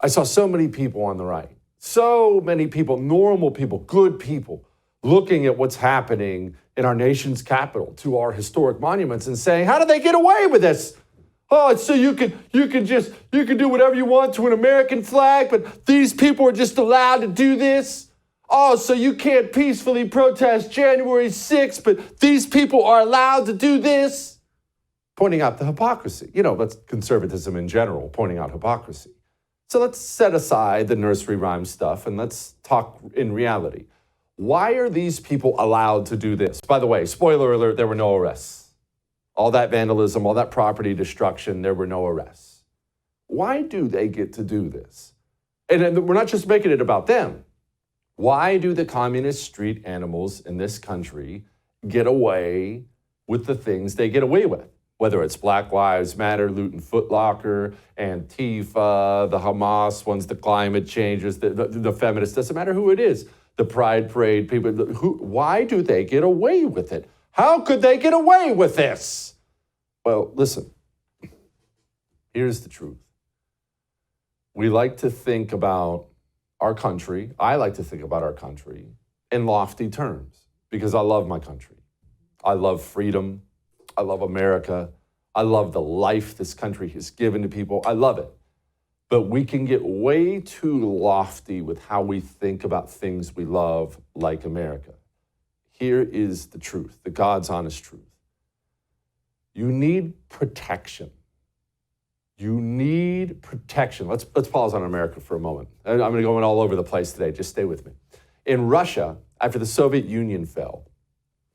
I saw so many people on the right, so many people, normal people, good people, looking at what's happening in our nation's capital, to our historic monuments, and saying, how did they get away with this? Oh, so you can do whatever you want to an American flag, but these people are just allowed to do this? Oh, so you can't peacefully protest January 6th, but these people are allowed to do this? Pointing out the hypocrisy. That's conservatism in general, pointing out hypocrisy. So let's set aside the nursery rhyme stuff and let's talk in reality. Why are these people allowed to do this? By the way, spoiler alert, there were no arrests. All that vandalism, all that property destruction, there were no arrests. Why do they get to do this? And we're not just making it about them. Why do the communist street animals in this country get away with the things they get away with? Whether it's Black Lives Matter, looting Foot Locker, Antifa, the Hamas ones, the climate changes, the feminists, doesn't matter who it is. The Pride Parade people, why do they get away with it? How could they get away with this? Well, listen, here's the truth. We like to think about our country, I like to think about our country in lofty terms because I love my country. I love freedom. I love America. I love the life this country has given to people. I love it. But we can get way too lofty with how we think about things we love, like America. Here is the truth, the God's honest truth. You need protection. You need protection. Let's pause on America for a moment. I'm going to go in all over the place today. Just stay with me. In Russia, after the Soviet Union fell,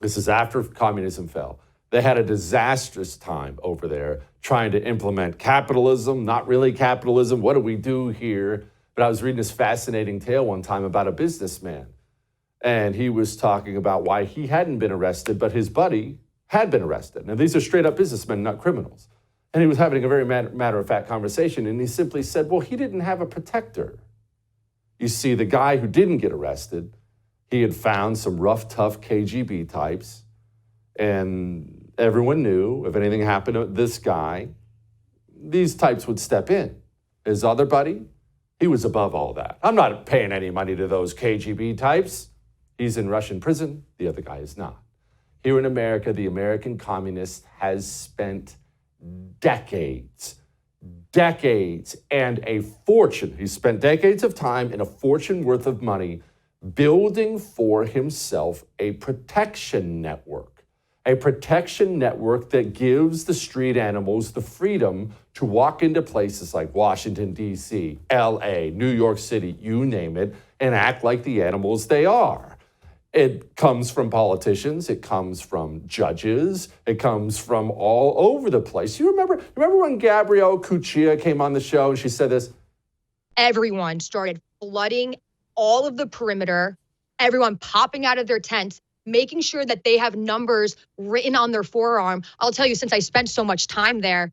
this is after communism fell, they had a disastrous time over there trying to implement capitalism, not really capitalism. What do we do here? But I was reading this fascinating tale one time about a businessman. And he was talking about why he hadn't been arrested, but his buddy had been arrested. Now, these are straight up businessmen, not criminals. And he was having a very matter-of-fact conversation. And he simply said, well, he didn't have a protector. You see, the guy who didn't get arrested, he had found some rough, tough KGB types. And everyone knew if anything happened to this guy, these types would step in. His other buddy, he was above all that. I'm not paying any money to those KGB types. He's in Russian prison. The other guy is not. Here in America, the American communist has spent decades, and a fortune. He's spent decades of time and a fortune worth of money building for himself a protection network that gives the street animals the freedom to walk into places like Washington, D.C., L.A., New York City, you name it, and act like the animals they are. It comes from politicians. It comes from judges. It comes from all over the place. You remember when Gabrielle Cuccia came on the show and she said this? Everyone started flooding all of the perimeter, everyone popping out of their tents, making sure that they have numbers written on their forearm. I'll tell you, since I spent so much time there,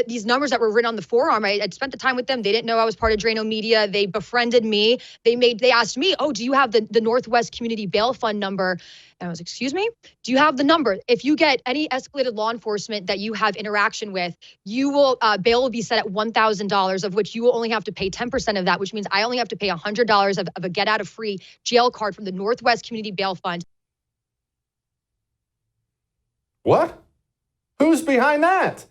these numbers that were written on the forearm, I'd spent the time with them. They didn't know I was part of Drano Media. They befriended me. They asked me, oh, do you have the Northwest Community Bail Fund number? And I was, excuse me? Do you have the number? If you get any escalated law enforcement that you have interaction with, you will, bail will be set at $1,000, of which you will only have to pay 10% of that, which means I only have to pay $100 of a get out of free jail card from the Northwest Community Bail Fund. What? Who's behind that?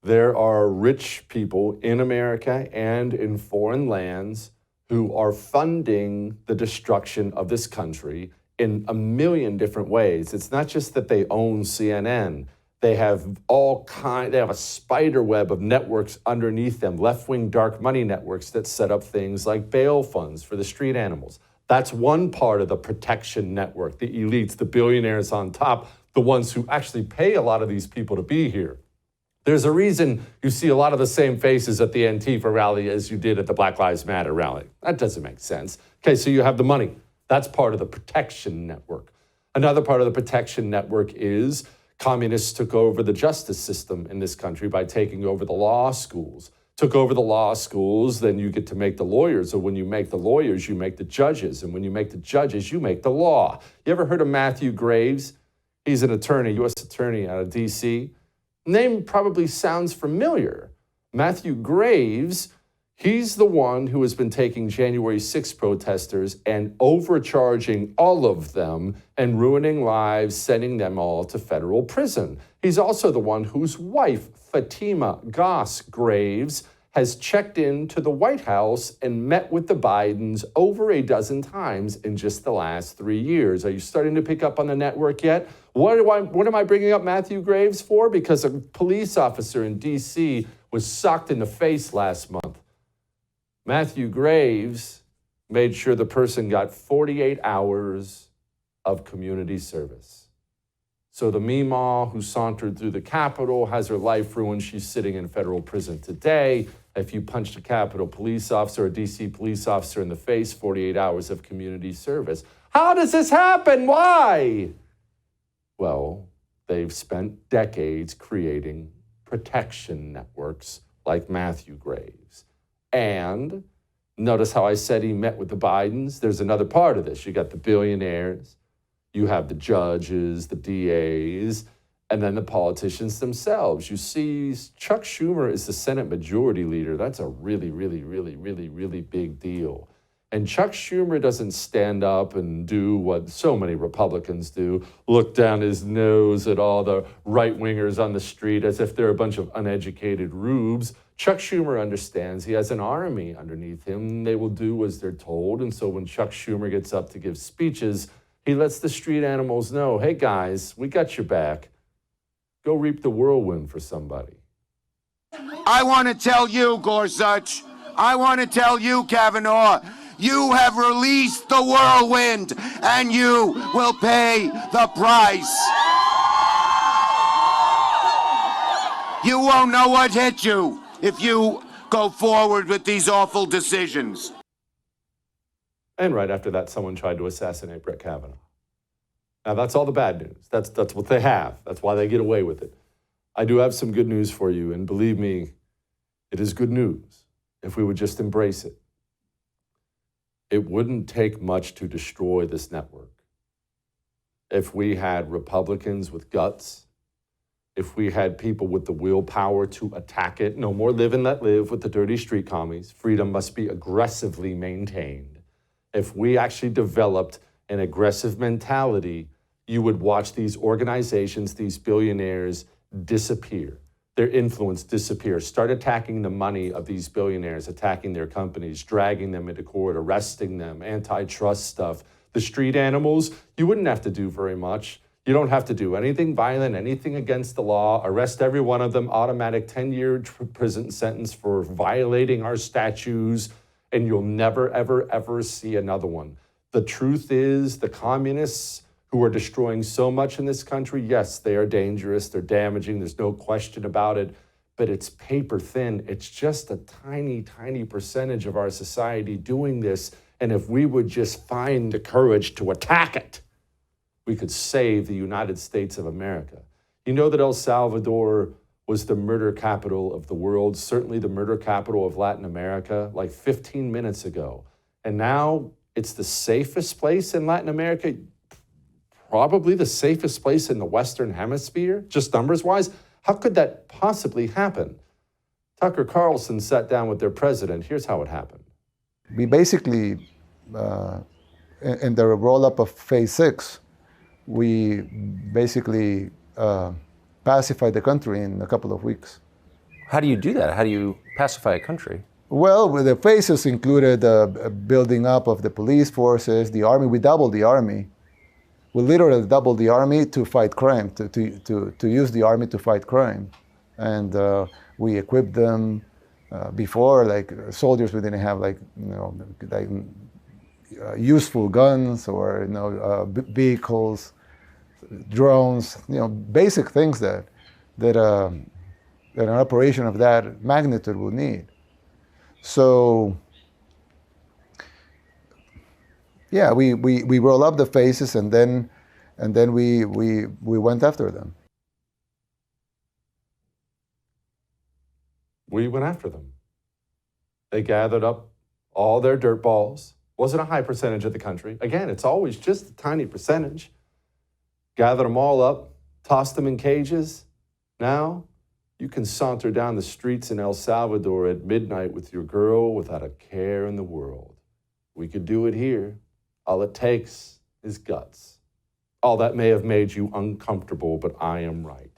There are rich people in America and in foreign lands who are funding the destruction of this country in a million different ways. It's not just that they own CNN. They have they have a spider web of networks underneath them, left-wing dark money networks that set up things like bail funds for the street animals. That's one part of the protection network, the elites, the billionaires on top, the ones who actually pay a lot of these people to be here. There's a reason you see a lot of the same faces at the Antifa rally as you did at the Black Lives Matter rally. That doesn't make sense. Okay, so you have the money. That's part of the protection network. Another part of the protection network is communists took over the justice system in this country by taking over the law schools. Took over the law schools, then you get to make the lawyers. So when you make the lawyers, you make the judges. And when you make the judges, you make the law. You ever heard of Matthew Graves? He's an attorney, U.S. attorney out of D.C., Name probably sounds familiar. Matthew Graves He's the one who has been taking January 6 protesters and overcharging all of them and ruining lives, sending them all to federal prison. He's also the one whose wife, Fatima Goss Graves, has checked into the White House and met with the Bidens over a dozen times in just the last 3 years. Are you starting to pick up on the network yet? What am I bringing up Matthew Graves for? Because a police officer in D.C. was socked in the face last month. Matthew Graves made sure the person got 48 hours of community service. So the Meemaw who sauntered through the Capitol has her life ruined. She's sitting in federal prison today. If you punched a Capitol police officer or a DC police officer in the face, 48 hours of community service. How does this happen? Why? Well, they've spent decades creating protection networks like Matthew Graves. And notice how I said he met with the Bidens? There's another part of this. You got the billionaires, you have the judges, the DAs, and then the politicians themselves. You see, Chuck Schumer is the Senate Majority Leader. That's a really, really, really, really, really big deal. And Chuck Schumer doesn't stand up and do what so many Republicans do, look down his nose at all the right-wingers on the street as if they're a bunch of uneducated rubes. Chuck Schumer understands he has an army underneath him. They will do as they're told. And so when Chuck Schumer gets up to give speeches, he lets the street animals know, hey, guys, we got your back. Go reap the whirlwind for somebody. I want to tell you, Gorsuch, I want to tell you, Kavanaugh, you have released the whirlwind, and you will pay the price. You won't know what hit you if you go forward with these awful decisions. And right after that, someone tried to assassinate Brett Kavanaugh. Now, that's all the bad news. That's what they have. That's why they get away with it. I do have some good news for you, and believe me, it is good news if we would just embrace it. It wouldn't take much to destroy this network. If we had Republicans with guts, if we had people with the willpower to attack it, no more live and let live with the dirty street commies. Freedom must be aggressively maintained. If we actually developed an aggressive mentality, you would watch these organizations, these billionaires disappear, their influence disappear. Start attacking the money of these billionaires, attacking their companies, dragging them into court, arresting them, antitrust stuff. The street animals, you wouldn't have to do very much. You don't have to do anything violent, anything against the law. Arrest every one of them, automatic 10-year prison sentence for violating our statutes, and you'll never, ever, ever see another one. The truth is, the communists who are destroying so much in this country, yes, they are dangerous, they're damaging, there's no question about it, but it's paper thin. It's just a tiny, tiny percentage of our society doing this, and if we would just find the courage to attack it, we could save the United States of America. You know that El Salvador was the murder capital of the world, certainly the murder capital of Latin America, like 15 minutes ago. And now it's the safest place in Latin America, probably the safest place in the Western Hemisphere, just numbers-wise. How could that possibly happen? Tucker Carlson sat down with their president. Here's how it happened. We basically, in the roll-up of Phase 6, we basically pacified the country in a couple of weeks. How do you do that? How do you pacify a country? Well, the phases included building up of the police forces, the army. We doubled the army. We literally doubled the army to fight crime, to use the army to fight crime. And we equipped them before, like soldiers, we didn't have useful guns or vehicles, drones, basic things that an operation of that magnitude would need. So, yeah, we roll up the phases and then we went after them. We went after them. They gathered up all their dirt balls. Wasn't a high percentage of the country. Again, it's always just a tiny percentage. Gathered them all up, tossed them in cages. Now, You can saunter down the streets in El Salvador at midnight with your girl without a care in the world. We could do it here. All it takes is guts. All that may have made you uncomfortable, but I am right.